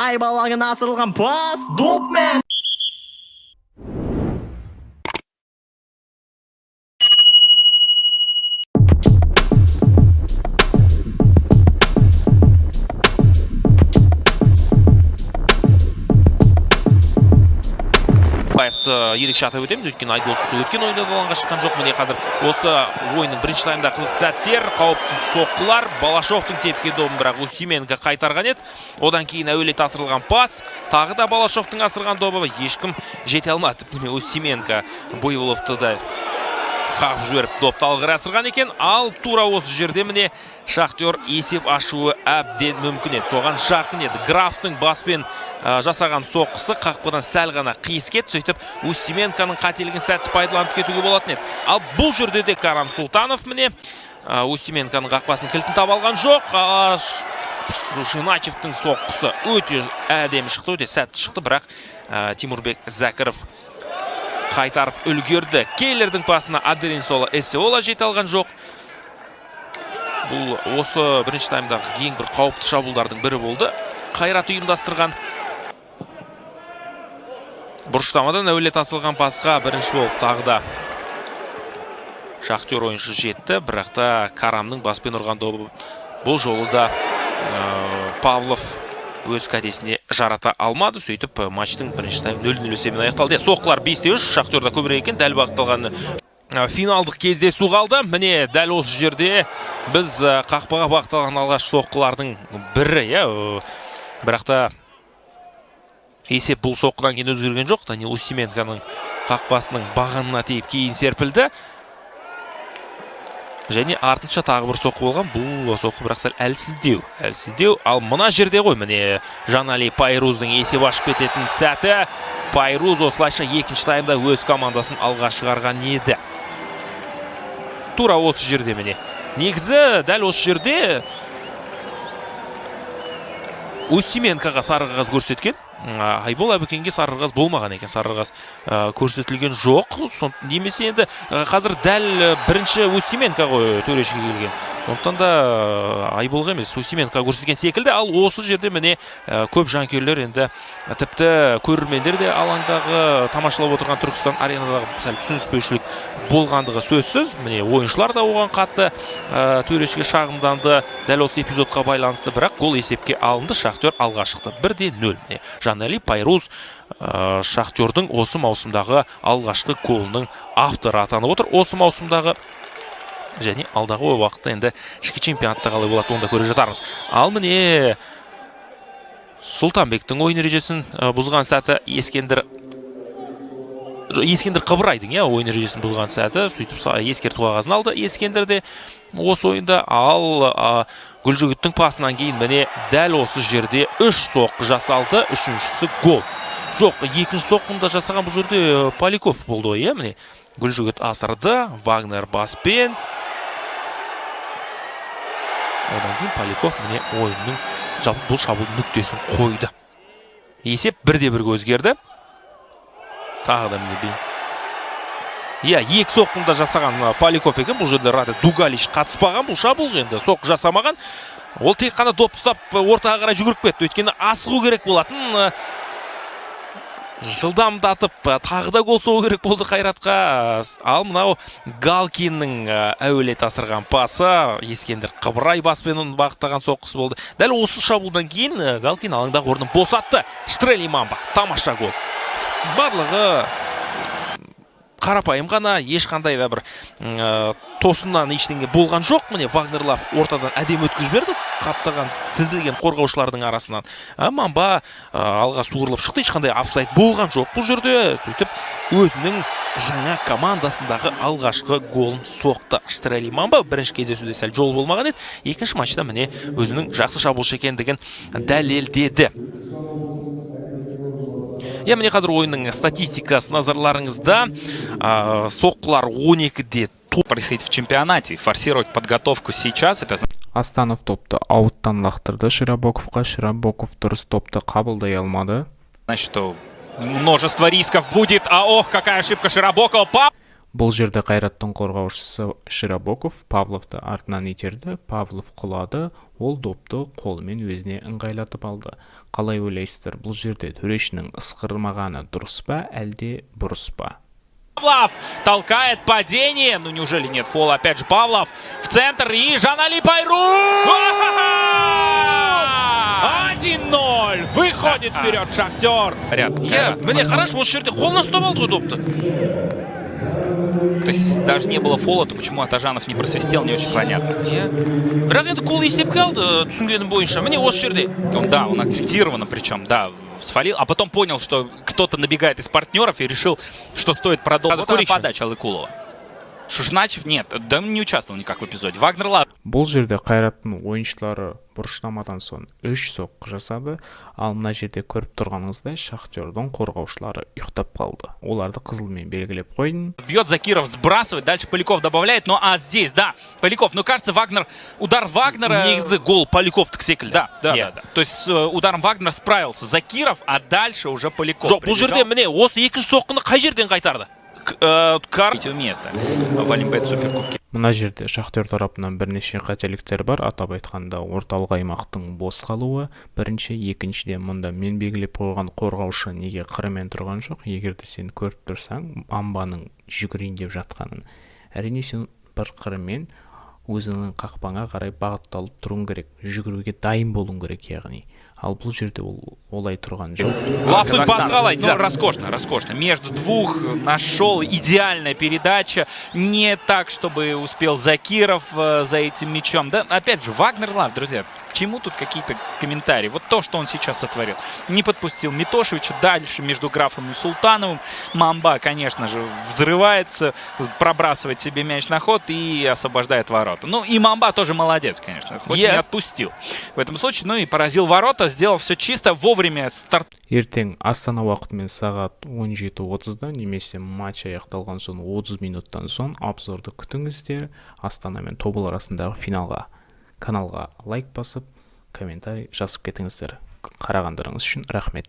Айбалаңын асырылған пас, допмен! Ерекше атап өтеміз, өткен Айдос өткен ойында алаңға шыққан жоқ. Міне қазір осы ойынның бірінші таймда қызықты сәттер, қауіпсіз соққылар, Балашовтың тепкен добын бірақ Усименко қайтарған еді. Одан кейін әуелет асырылған пас, тағы да Балашовтың асырған добы ешкім жете алмады. Усименко Буйволовты да қағып жіберіп допты алғыр асырған екен, ал тура осы жерде міне Шахтер есеп ашуы әбден мүмкін еді. Соған жақын еді. Графтың баспен жасаған соққысы қақпадан сәл ғана қиыс кетті, сөйтіп Усименконың қателігін сәтті пайдаланып кетуге болатын еді. Ал бұл жерде де Карам Султанов міне Усименконың қақпасының кілтін таба алған жоқ. Шиначевтің соққысы өте әдемі шықты, өте сәтті шықты, бірақ Тимурбек Зәкіров қайтарып үлгерді. Кейлердің пасына Адеринсола Эсеола жете алған жоқ. Бұл осы бірінші таймдағы ең бір қауіпті шабуылдардың бірі болды. Қайрат ұйымдастырған. Бұрыштамадан әуелет асылған пасқа бірінші болып тағы да Шахтер ойыншы жетті, бірақ та Карамның баспен ұрған добы бұл жолы да Павлов өз кәдесіне жарата алмады. Сөйтіп матчтың бірінші тайм 0-0 есебімен аяқталды. Соққылар 5-3, Шахтерда көбірек екен, дәл бағытталған финалдық кездесу қалды. Міне дәл осы жерде біз қақпаға бағытталған алғаш соққылардың бірі, бірақ та есеп бұл соққыдан кейін өзгерген жоқ. Данил Усименконың қақпасының бағанына тиіп кейін серпілді. Және артынша тағы бір соққы болған. Бұл соққы бірақ сәл әлсіздеу. Ал мына жерде ғой, міне Жанали Пайруздың есеп ашып кететін сәті. Пайруз осылайша екінші таймда өз командасын алға шығарған еді. Тура осы жерде міне. Негізі дәл осы жерде Усименкоға сары қағаз көрсеткен. Айбол Әбікенге сары қағаз болмаған екен. Сары қағаз көрсетілген жоқ. Немесе енді қазір дәл бірінші Усименко ғой төрешіге келген. Сондықтан да Айболға емес, Усименко көрсеткен секілді. Ал осы жерде міне көп жанкүйерлер енді тіпті көрермендер де алаңдағы тамашалап отырған Түркістан аренадағы сәл түсініспеушілік болғандығы сөзсіз. Міне ойыншылар да оған қатты төрешіге шағымданды. Дәл осы эпизодқа байланысты, бірақ гол есепке алынды. Шахтер алға шықты. 1-0. Жанали Пайруз Шахтердің осы маусымдағы алғашқы голының авторы атанып отыр. Осы маусымдағы және алдағы уақытта енді ішкі чемпионатта қалай болады, онда көре жатармыз. Ал міне Сұлтанбектің ойын ережесін бұзған сәті Ескендір Қыбырайдың ойын ережесін бұзған сәті, сөйтіп ескерту қағазын алды Ескендір де осы ойында. Ал Гүлжігіттің пасынан кейін міне дәл осы жерде 3 соққы жасалды, үшіншісі гол. Жоқ, екінші соққында жасаған бұл жерде Поляков болды ғой, міне Гүлжігіт асырды, Вагнер баспен. Одан кейін Поляков міне ойынның бұл шабуылдың нүктесін қойды. Есеп 1-1 өзгерді. Тағы да міне екі соққында жасаған Поляков екен. Бұл жерде Раде Дугалич қатыспаған, бұл шабуыл енді соққы жасамаған. Ол тек қана допты ұстап ортаға қарай жүгіріп кетті. Өйткені асығу керек болатын. Жылдамдатып тағы да гол соғу керек болды Қайратқа. Ал мынау Галкиннің әуелет асырған пасы, Ескендір Қыбырай баспен бағыттаған соққысы болды. Дәл осы шабуылдан кейін Галкин алаңдағы орнын босатты. Штрели Мамба, тамаша гол. Барлығы қарапайым ғана, ешқандай да бір тосыннан ештеңе болған жоқ. Міне Вагнерлав ортадан әдем өткізіп берді, қаптаған тізілген қорғаушылардың арасынан. Мамба алға суырылып шықты, ешқандай офсайд болған жоқ бұл жерде. Сөйтіп өзінің жаңа командасындағы алғашқы голын соқты. Штрели Мамба бірінші кездесуде сәл жол болмаған еді. Екінші матчта міне өзінің жақсы шабуылшы екендігін дәлелдеді. Міне қазір ойынның статистикасы назарларыңызда. Соққылар 12-де. Происходит в чемпионате. Форсировать подготовку сейчас это... Астанов топты ауттан лақтырды Широбоковқа. Широбоков дұрыс топты қабылдай алмады. Значит, что множество рисков будет. Ох, какая ошибка Широбокова. Бұл жерде Қайраттың қорғаушысы Широбоков Павловты артынан итерді. Павлов құлады, ол допты қолымен өзіне ыңғайлатып алды. Қалай ойлайсыздар, бұл жерде төрешінің ысқырмағаны дұрыс па, әлде бұрыс па? Павлов толкает падение. Ну неужели нет фола? Опять же Павлов в центр и Жанали Пайру! 1-0. Выходит вперед Шахтер. Міне қарашы, осы жерде қолына ұстап алды ғой допты. То есть даже не было фола, то почему Атажанов не просвистел, не очень понятно. Бірақ енді қол есепке алды, түсінгенім бойынша. Міне осы жерде. Он акцентированно причем, да, свалил, а потом понял, что кто-то набегает из партнеров и решил, что стоит продолжить. Вот подача Алыкулова. Шушначев нет, да не участвовал никак в эпизоде. Вагнер Лав. Бұл жерде Қайраттың ойыншылары бұрыштамадан соң 3 соққы жасады, ал мына жерде көріп тұрғаныңыздай Шахтердің қорғаушылары ұйықтап қалды. Оларды қызылмен белгілеп қойдым. Бьет Закиров, сбрасывает, дальше Поляков добавляет, ну а здесь, да, Поляков, ну кажется, Вагнер, удар Вагнера... Негізі гол Поляковтікі секілді. Да. То есть ударом Вагнера справился Закиров, а дальше уже Поляков. Жоқ, бұл жерде міне осы екінші соққыны қай жерден қайтарды? Место в Олимпиад Суперкубке. Мына жерде Шахтер тарапынан бірнеше қателіктер бар. Атап айтқанда орталық аймақтың бос қалуы, бірінші, екіншіден мұнда мен белгілеп қойған қорғаушы неге қырымен тұрған жоқ. Егерде сен көріп тұрсаң, Мамбаның жүгірейін деп жатқанын. Әрине сен бір қырымен өзінің қақпаңа қарай бағытталып тұруың керек, жүгіруге дайын болуың керек, яғни. Ал бұл жерде олай тұрған жоқ. Лавтың басқалай, ну, роскошно. Между двух нашел идеальная передача. Не так, чтобы успел Закиров за этим мячом. Да, опять же, Вагнер Лав, друзья. К чему тут какие-то комментарии? Вот то, что он сейчас сотворил. Не подпустил Митошевича. Дальше между Графом и Султановым. Мамба, конечно же, взрывается, пробрасывает себе мяч на ход и освобождает ворота. Ну и Мамба тоже молодец, конечно. Хоть не отпустил в этом случае. Ну и поразил ворота, сделал все чисто, вовремя старт. Ертең Астана уақытымен сағат 17:30-да немесе матч аяқталған соң 30 минуттан соң обзорды күтіңіздер. Астана мен Тобыл арасындағы финалға. Каналға лайк басып, комментарий жазып кетіңіздер. Қарағандарыңыз үшін рахмет.